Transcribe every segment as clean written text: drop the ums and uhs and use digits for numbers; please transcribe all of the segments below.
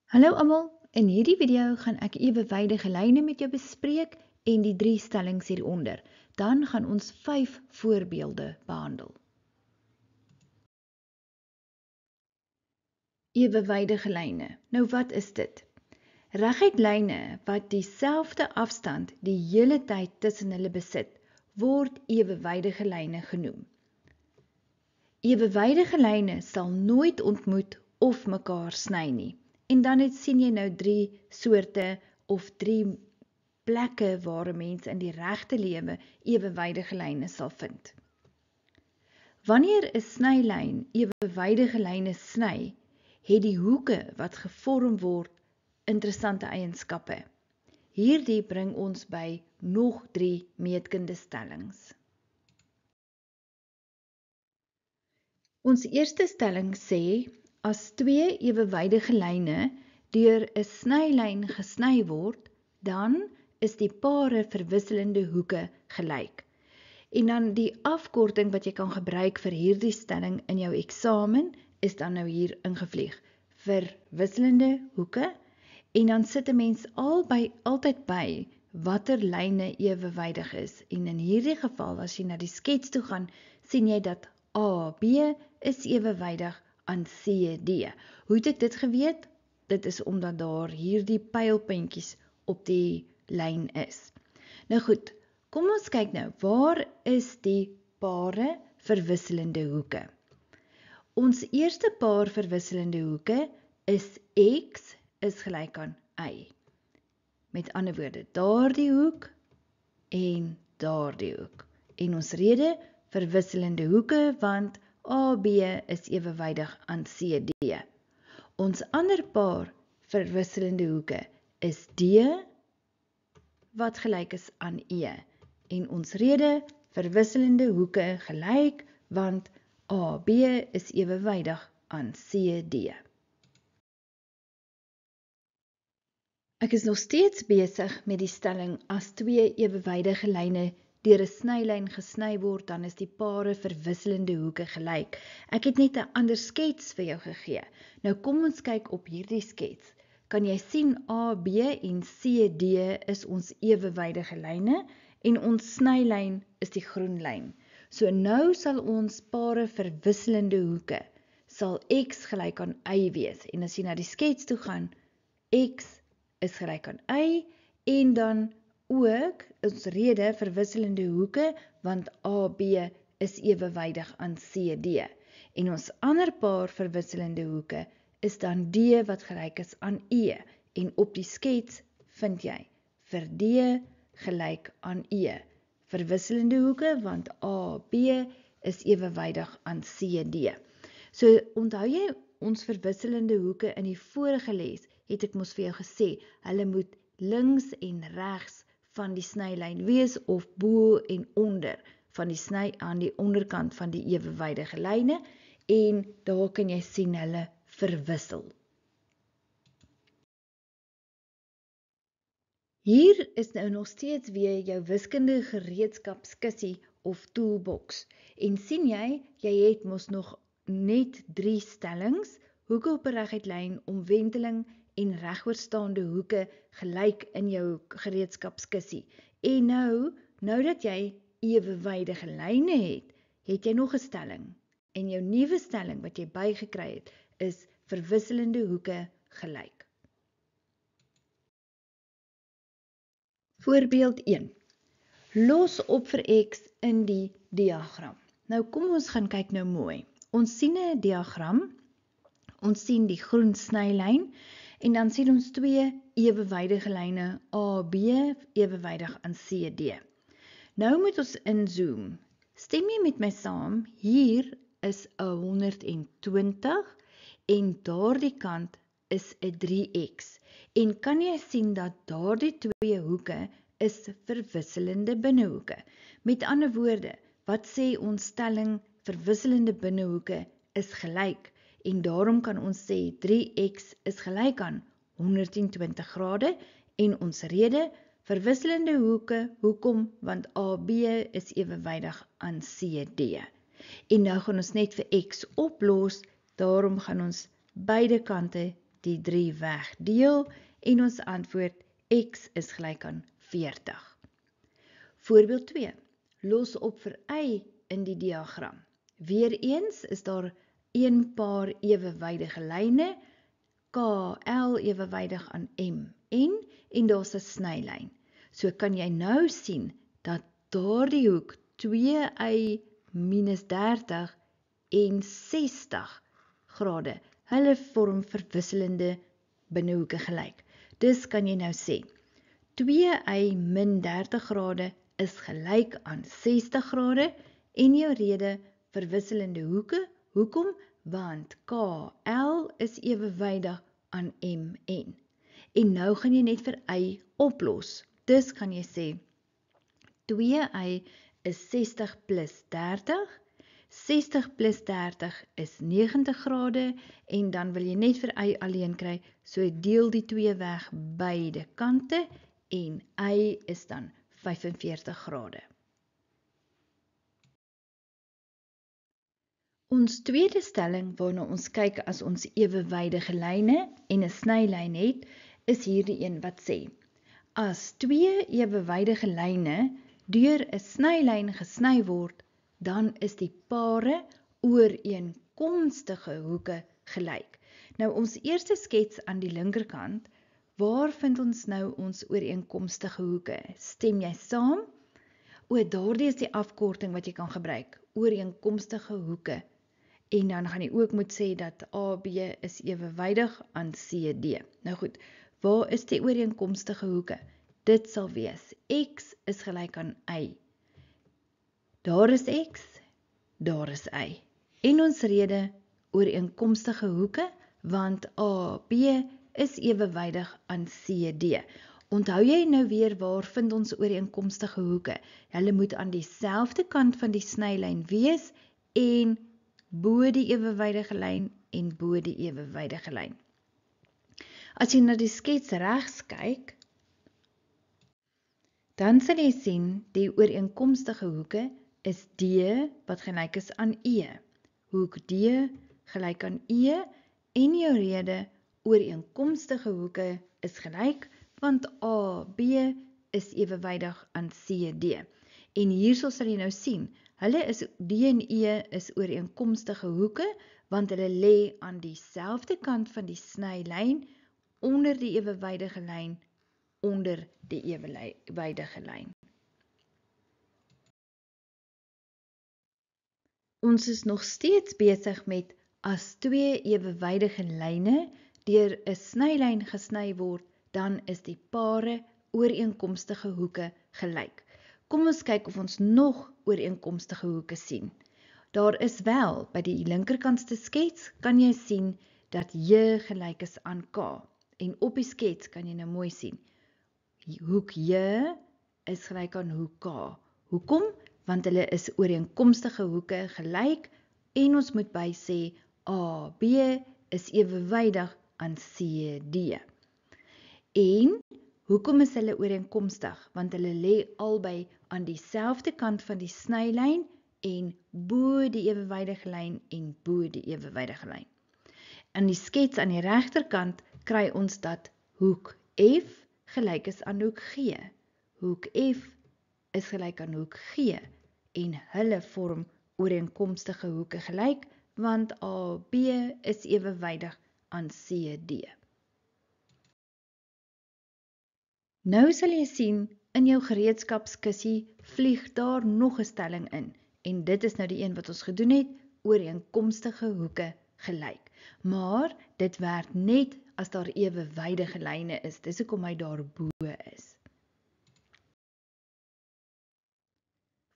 Hallo almal, in hierdie video gaan ek ewewydige lyne met jou bespreek en die 3 stellings hieronder. Dan gaan ons 5 voorbeelde behandel. Ewewydige lyne. Nou wat is dit? Reguit lyne wat dieselfde afstand die hele tyd tussen hulle besit, word ewewydige lyne genoem. Ewewydige lyne sal nooit ontmoet of mekaar sny nie. En dan sien jy nou 3 soorte of 3 plekke waar 'n mens in die regte lewe ewewydige lyne sal vind. Wanneer 'n snylyn ewewydige lyne sny, het die hoeke wat gevorm word interessante eienskappe. Hierdie bring ons by nog 3 meetkundige stellings. Ons eerste stelling sê, as 2 ewewydige lyne deur 'n snylyn gesny word, dan is die pare verwisselende hoeke gelyk. En dan die afkorting wat jy kan gebruik vir hierdie stelling in jou eksamen, is dan nou hier ingevlieg. Verwisselende hoeke, en dan sit 'n mens altyd by watter lyne ewewydig is. En in hierdie geval, as jy na die skets toe gaan, sien jy dat AB is ewewydig aan CD. Hoe het ek dit geweet? Dit is omdat daar hierdie pylpuntjies op die lyn is. Nou goed, kom ons kyk nou, waar is die pare verwisselende hoeke? Ons eerste paar verwisselende hoeke is X is gelyk aan Y. Met ander woorde, daardie hoek en daardie hoek. En ons rede, verwisselende hoeke, want AB is ewewydig aan CD. Ons ander paar verwisselende hoeke is D wat gelyk is aan E. En ons rede, verwisselende hoeke gelyk, want AB is ewewydig aan CD. Ek is nog steeds besig met die stelling, as 2 ewewydige lyne deur 'n snylyn gesny word, dan is die pare verwisselende hoeke gelyk. Ek het net 'n ander skets vir jou gegee. Nou kom ons kyk op hierdie skets. Kan jy sien AB en CD is ons ewewydige lyne en ons snylyn is die groen lyn. So nou sal ons pare verwisselende hoeke, sal X gelyk aan Y wees. En as jy na die skets toe gaan, X is gelyk aan Y, en dan ook ons rede verwisselende hoeke, want AB is ewewydig aan CD. En ons ander paar verwisselende hoeke is dan D wat gelyk is aan E. En op die skets vind jy vir D gelyk aan E. Verwisselende hoeke, want AB is ewewydig aan CD. So onthou jy ons verwisselende hoeke in die vorige les, het ek mos vir jou gesê, hulle moet links en regs van die snylyn wees, of bo en onder van die aan die onderkant van die ewewydige lyne, en daar kan jy sien hulle verwissel. Hier is nou nog steeds weer jou wiskundige gereedskapskissie of toolbox, en sien jy het mos nog net 3 stellings, hoeke op 'n reguit lyn, omwenteling en regoorstaande hoeke gelyk in jou gereedskapskissie. En nou dat jy ewewydige lyne het jy nog 'n stelling. En jou nuwe stelling wat jy bygekry het, is verwisselende hoeke gelyk. Voorbeeld 1. Los op vir X in die diagram. Nou kom ons gaan kyk nou mooi. Ons sien 'n diagram, ons sien die groen snylyn, en dan sien ons 2 ewewydige lyne, AB ewewydig aan CD. Nou moet ons inzoom. Stem jy met my saam? Hier is 'n 120 en daardie kant is 'n 3x. En kan jy sien dat daardie 2 hoeke is verwisselende binnehoeke? Met ander woorde, wat sê ons stelling? Verwisselende binnehoeke is gelyk. En daarom kan ons sê 3x is gelyk aan 120 grade, en ons rede, verwisselende hoeke, hoekom? Want AB is ewewydig aan CD. En nou gaan ons net vir x oplos, daarom gaan ons beide kante die 3 wegdeel en ons antwoord x is gelyk aan 40. Voorbeeld 2. Los op vir y in die diagram. Weereens is daar een paar ewewydige lyne, KL ewewydig aan MN en daar's 'n snylyn. So kan jy nou sien dat daardie hoek 2y minus 30 en 60 grade, hulle vorm verwisselende binnehoeke gelyk. Dus kan jy nou sê, 2y min 30 grade is gelyk aan 60 grade en jou rede verwisselende hoeke. Hoekom? Want KL is ewewydig aan MN. En nou gaan jy net vir y oplos. Dus gaan jy sê, 2y is 60 plus 30, 60 plus 30 is 90 grade, en dan wil jy net vir y alleen kry, so deel die 2 weg beide kante, en y is dan 45 grade. Ons tweede stelling waarna ons kyk as ons ewewydige lyne en 'n snylyn het, is hierdie een wat sê, as 2 ewewydige lyne deur 'n snylyn gesny word, dan is die pare ooreenkomstige hoeke gelyk. Nou ons eerste skets aan die linkerkant, waar vind ons nou ons ooreenkomstige hoeke? Stem jy saam? Daardie is die afkorting wat jy kan gebruik, ooreenkomstige hoeke. En dan gaan jy ook moet sê dat AB is ewewydig aan CD. Nou goed, waar is die ooreenkomstige hoeke? Dit sal wees, x is gelyk aan y. Daar is x, daar is y. En ons rede, ooreenkomstige hoeke, want AB is ewewydig aan CD. Onthou jy nou weer waar vind ons ooreenkomstige hoeke? Hulle moet aan dieselfde kant van die snylyn wees en bo die ewewydige lyn en bo die ewewydige lyn. As jy na die skets regs kyk, dan sal jy sien die ooreenkomstige hoeke is D wat gelyk is aan E. Hoek D gelyk aan E en jou rede ooreenkomstige hoeke is gelyk want AB is ewewydig aan CD. En hierso sal jy nou sien, hulle is D en E is ooreenkomstige hoeke want hulle lê aan dieselfde kant van die snylyn onder die ewewydige lyn onder die ewewydige lyn. Ons is nog steeds besig met as 2 ewewydige lyne deur 'n snylyn gesny word, dan is die pare ooreenkomstige hoeke gelyk. Kom ons kyk of ons nog ooreenkomstige hoeke sien. Daar is wel, by die linkerkantste skets kan jy sien dat J gelyk is aan K. En op die skets kan jy nou mooi sien, hoek J is gelyk aan hoek K. Hoekom? Want hulle is ooreenkomstige hoeke gelyk en ons moet by sê AB is ewewydig aan CD. En hoekom is hulle ooreenkomstig? Want hulle lê albei aan dieselfde kant van die snylyn en bo die ewewydige lyn en bo die ewewydige lyn. In die skets aan die regterkant kry ons dat hoek F gelyk is aan hoek G. Hoek F is gelyk aan hoek G en hulle vorm ooreenkomstige hoeke gelyk want AB is ewewydig aan CD. Nou sal jy sien, in jou gereedskapskissie vlieg daar nog 'n stelling in en dit is nou die een wat ons gedoen het, ooreenkomstige hoeke gelyk. Maar dit werk net as daar ewewydige lyne is, dis hoekom hy daarbo is.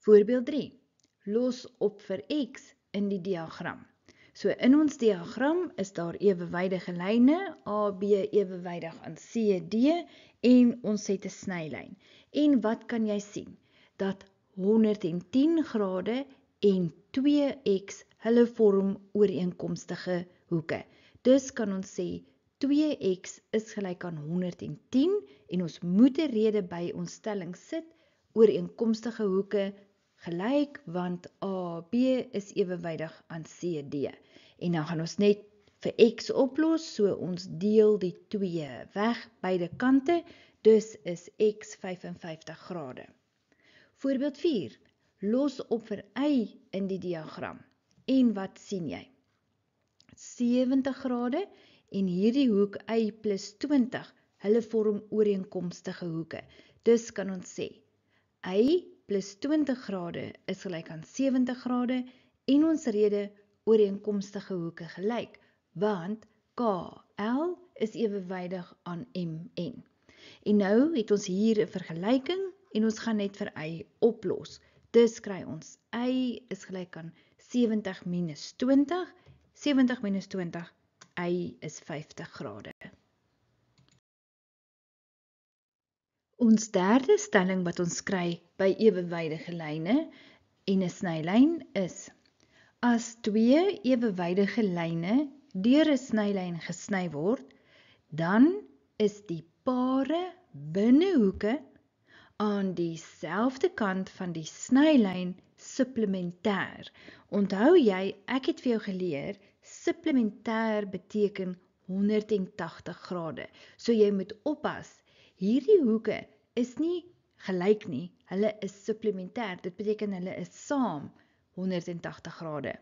Voorbeeld 3. Los op vir x in die diagram. So in ons diagram is daar ewewydige lyne, AB ewewydig aan CD en ons het 'n snylyn. En wat kan jy sien? Dat 110 grade en 2x hulle vorm ooreenkomstige hoeke. Dus kan ons sê 2x is gelyk aan 110 en ons moet 'n rede by ons stelling sit, ooreenkomstige hoeke gelyk want AB is ewewydig aan CD. En dan gaan ons net vir x oplos, so ons deel die 2 weg beide kante, dus is x 55 grade. Voorbeeld 4. Los op vir y in die diagram. En wat sien jy? 70 grade en hierdie hoek y plus 20, hulle vorm ooreenkomstige hoeke. Dus kan ons sê, y plus 20 grade is gelyk aan 70 grade en ons rede ooreenkomstige hoeke gelyk, want KL is ewewydig aan MN. En nou het ons hier 'n vergelyking en ons gaan net vir y oplos. Dus kry ons y is gelyk aan 70 minus 20, 70 minus 20, y is 50 grade. Ons derde stelling wat ons kry by ewewydige lyne en 'n snylyn is: as 2 ewewydige lyne deur 'n snylyn gesny word, dan is die pare binnehoeke aan dieselfde kant van die snylyn supplementêr. Onthou jy, ek het vir jou geleer, supplementêr beteken 180 grade. So jy moet oppas, hierdie hoeke is nie gelyk nie, hulle is supplementêr, dit beteken hulle is saam 180 grade.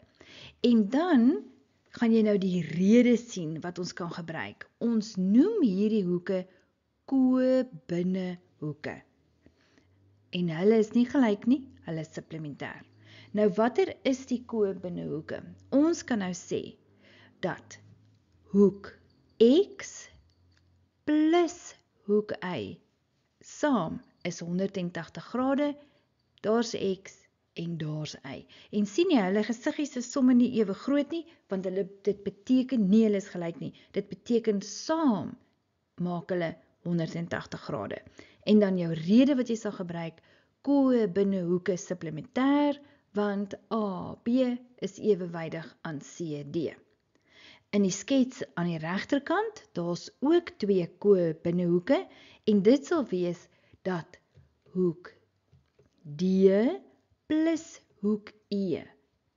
En dan gaan jy nou die rede sien wat ons kan gebruik. Ons noem hierdie hoeke ko-binnehoeke. En hulle is nie gelyk nie, hulle is supplementêr. Nou watter is die ko-binnehoeke? Ons kan nou sê dat hoek X plus hoek Y saam is 180 grade, daar's X en daar's Y. En sien jy, hulle gesiggies is somme nie ewe groot nie, want dit beteken nie hulle is gelyk nie. Dit beteken saam maak hulle 180 grade. En dan jou rede wat jy sal gebruik, ko-binnehoeke supplementêr, want AB is ewewydig aan CD. In die skets aan die regterkant, daar's ook 2 ko-binnehoeke, en dit sal wees dat hoek D plus hoek E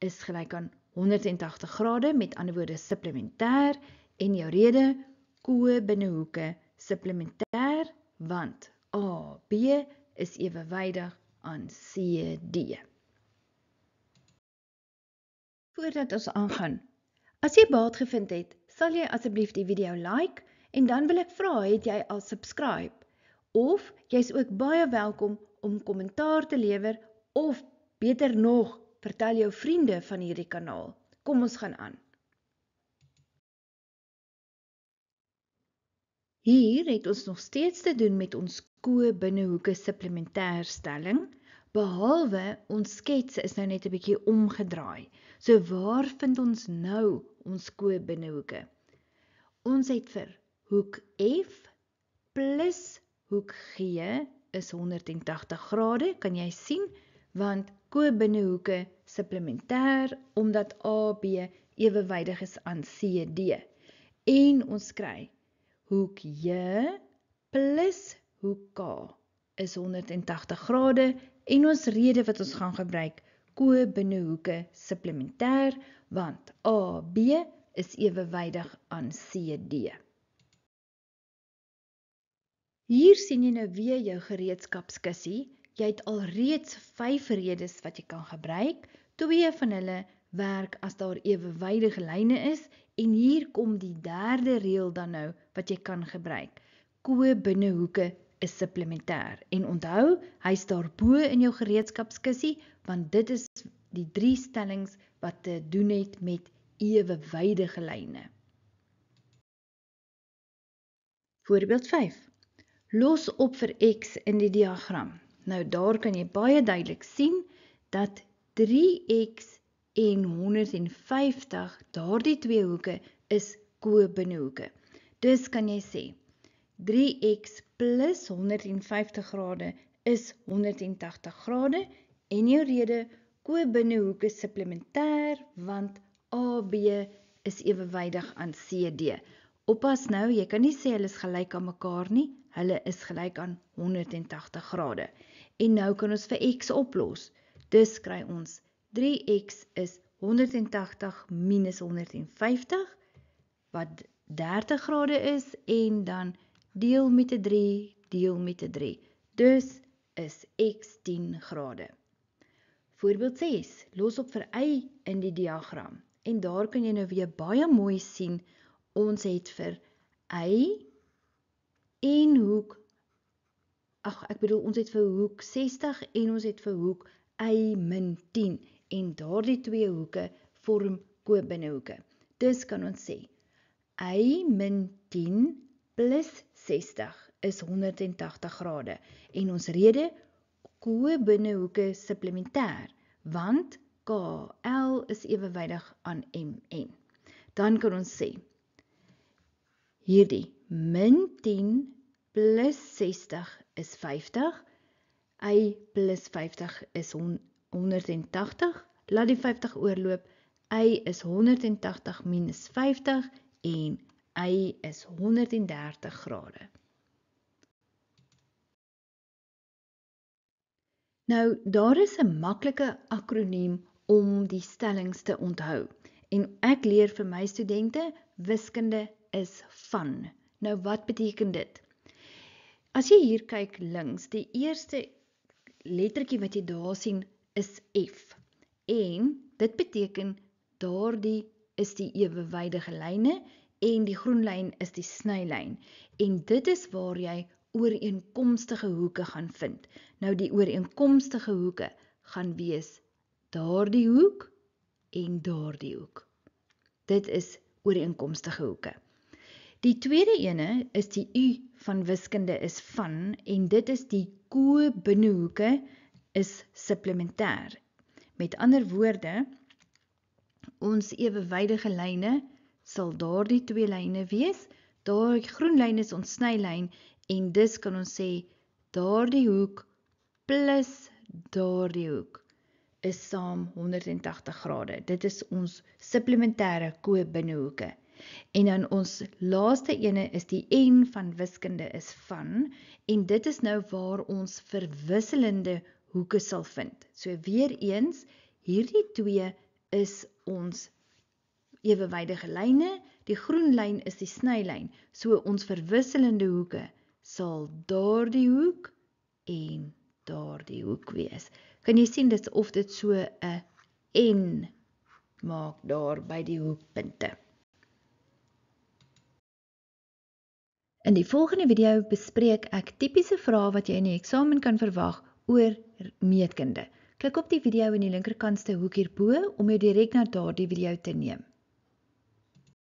is gelyk aan 180 grade, met ander woorde supplementêr, en jou rede ko-binnehoeke supplementêr, want AB is ewewydig aan CD. Voordat ons aangaan, as jy baat gevind het, sal jy asseblief die video like, en dan wil ek vra, het jy al subscribe? Of jy's ook baie welkom om kommentaar te lewer, of beter nog, vertel jou vriende van hierdie kanaal. Kom ons gaan aan. Hier het ons nog steeds te doen met ons ko-binnehoeke supplementêr stelling, behalwe ons skets is nou net 'n bietjie omgedraai. So waar vind ons nou ons ko-binnehoeke? Ons het vir hoek F plus hoek G is 180 grade, kan jy sien, want ko-binnehoeke supplementêr, omdat AB ewewydig is aan CD. En ons kry hoek J plus hoek K is 180 grade, en ons rede wat ons gaan gebruik, ko-binnehoeke supplementêr, want AB is ewewydig aan CD. Hier sien jy nou weer jou gereedskapskissie. Jy het alreeds 5 redes wat jy kan gebruik. 2 van hulle werk as daar ewewydige lyne is, en hier kom die derde reël dan nou wat jy kan gebruik. Ko-binnehoeke is supplementêr. En onthou, hy staan bo in jou gereedskapskissie, want dit is die 3 stellings wat te doen het met ewewydige lyne. Voorbeeld 5. Los op vir X in die diagram. Nou daar kan jy baie duidelik sien dat 3X en 150, daardie 2 hoeke is ko-binnehoeke. Dus kan jy sê, 3X plus 150 grade is 180 grade, en jou rede ko-binnehoeke supplementêr, want AB is ewewydig aan CD. Oppas nou, jy kan nie sê hulle is gelyk aan mekaar nie, hulle is gelyk aan 180 grade. En nou kan ons vir X oplos. Dus kry ons 3X is 180 minus 150, wat 30 grade is, en dan deel met 'n 3, deel met 'n 3. Dus is x 10 grade. Voorbeeld 6, los op vir y in die diagram. En daar kan jy nou weer baie mooi sien, ons het vir y en hoek, ons het vir hoek 60 en ons het vir hoek y min 10. En daardie twee hoeke vorm kobinnhoeke. Dus kan ons sê, y min 10 plus 60 is 180 grade. En ons rede, kobinnhoeke supplementêr, want KL is ewewydig aan MN. Dan kan ons sê, hierdie min 10 plus 60 is 50, y plus 50 is 180, laat die 50 oorloop, y is 180 minus 50 en y is 130 grade. Nou, daar is 'n maklike akroniem om die stellings te onthou. En ek leer vir my studente, wiskunde is van. Nou, wat beteken dit? As jy hier kyk links, die eerste lettertjie wat jy daar sien is F. En dit beteken daardie is die ewewydige lyne en die groen lyn is die snylyn. En dit is waar jy ooreenkomstige hoeke gaan vind. Nou die ooreenkomstige hoeke gaan wees daardie hoek en daardie hoek. Dit is ooreenkomstige hoeke. Die tweede ene is die U van wiskunde is van, en dit is die kobinnhoeke is supplementêr. Met ander woorde, ons ewewydige lyne sal daardie twee lyne wees. Daardie groen lyn is ons snylyn, en dus kan ons sê, daardie hoek plus daardie hoek is saam 180 grade. Dit is ons supplementêre kobinnhoeke. En dan ons laaste ene is die N van wiskunde is van, en dit is nou waar ons verwisselende hoeke sal vind. So weer eens, hierdie twee is ons ewewydige lyne, die groen lyn is die snylyn, so ons verwisselende hoeke sal daardie hoek en daardie hoek wees. Kan jy sien dit of dit so 'n N maak daar by die hoekpunte? In die volgende video bespreek ek tipiese vrae wat jy in die eksamen kan verwag oor meetkunde. Klik op die video in die linkerkantste hoek hierbo om jou direk na daardie video te neem.